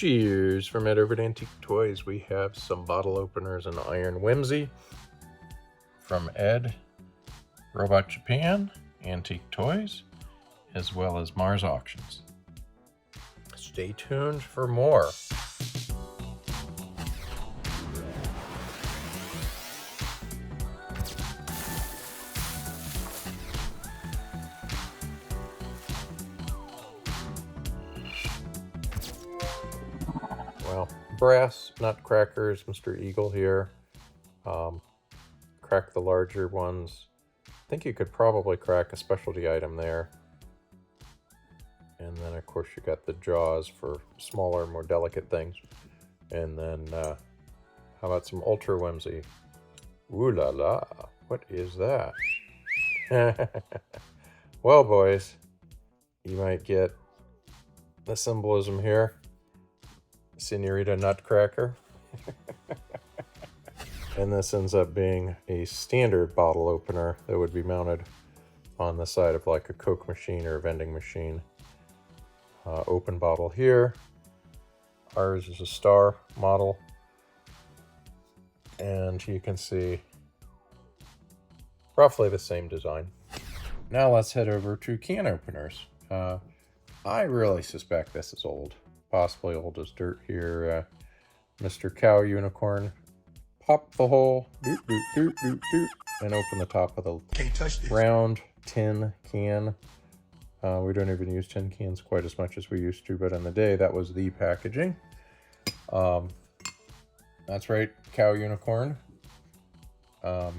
Cheers from Ed over at Antique Toys. We have some bottle openers and Iron Whimsy from Ed, Robot Japan, Antique Toys, as well as Mars Auctions. Stay tuned for more. Well, brass nutcrackers, Mr. Eagle here. Crack the larger ones. I think you could probably crack a specialty item there. And then, of course, you got the jaws for smaller, more delicate things. And then, how about some Ultra Whimsy? Ooh la la, what is that? Well, boys, you might get the symbolism here. Senorita Nutcracker. And this ends up being a standard bottle opener that would be mounted on the side of like a Coke machine or a vending machine. Open bottle here. Ours is a star model. And you can see roughly the same design. Now let's head over to can openers. I really suspect this is old. Possibly old as dirt here. Mr. Cow Unicorn. Pop the hole, doot, doot, doot, doot, doot, and open the top of the round tin can. We don't even use tin cans quite as much as we used to, but in the day, that was the packaging. That's right, Cow Unicorn. How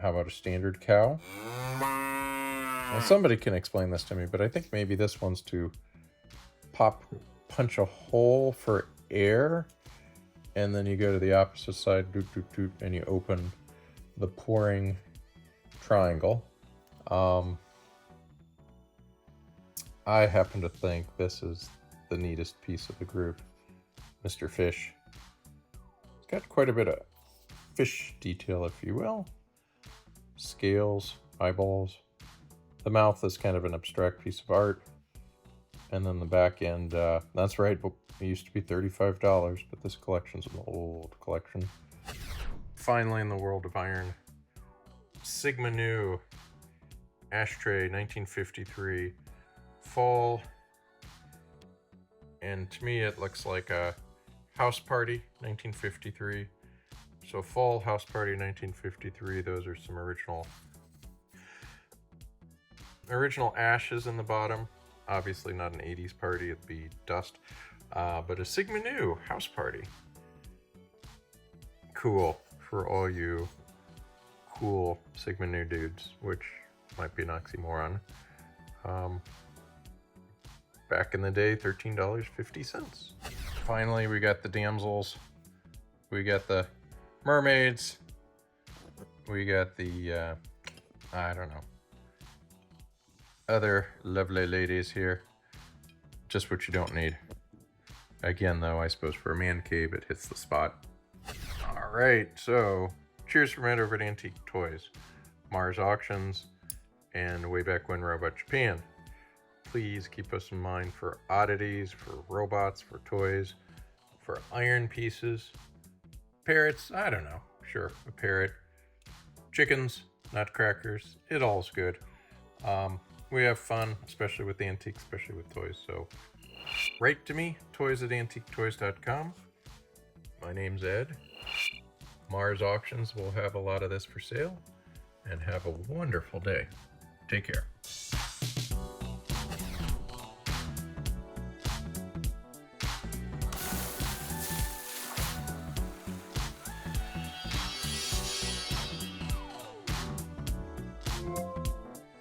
about a standard cow? Now, somebody can explain this to me, but I think maybe this one's to punch a hole for air, and then you go to the opposite side, doot, doot, doot, and you open the pouring triangle. I happen to think this is the neatest piece of the group. Mr. Fish. It's got quite a bit of fish detail, if you will. Scales, eyeballs. The mouth is kind of an abstract piece of art. And then the back end, that's right, it used to be $35, but this collection's an old collection. Finally, in the world of iron, Sigma Nu ashtray, 1953, fall, and to me it looks like a house party, 1953. So fall, house party, 1953. Those are some original ashes in the bottom. Obviously not an 80s party, it'd be dust. But a Sigma Nu house party. Cool for all you cool Sigma Nu dudes, which might be an oxymoron. Back in the day, $13.50. Finally, we got the damsels. We got the mermaids. We got the, I don't know, other lovely ladies here. Just what you don't need. Again, though, I suppose for a man cave, it hits the spot. All right, so cheers from Ed over at Antique Toys, Mars Auctions, and way back when Robot Japan. Please keep us in mind for oddities, for robots, for toys, for iron pieces, parrots, I don't know, sure, a parrot, chickens, nutcrackers, it all's good. We have fun, especially with the antiques, especially with toys, so write to me, toys@AntiqueToys.com. My name's Ed. Mars Auctions will have a lot of this for sale, and have a wonderful day. Take care.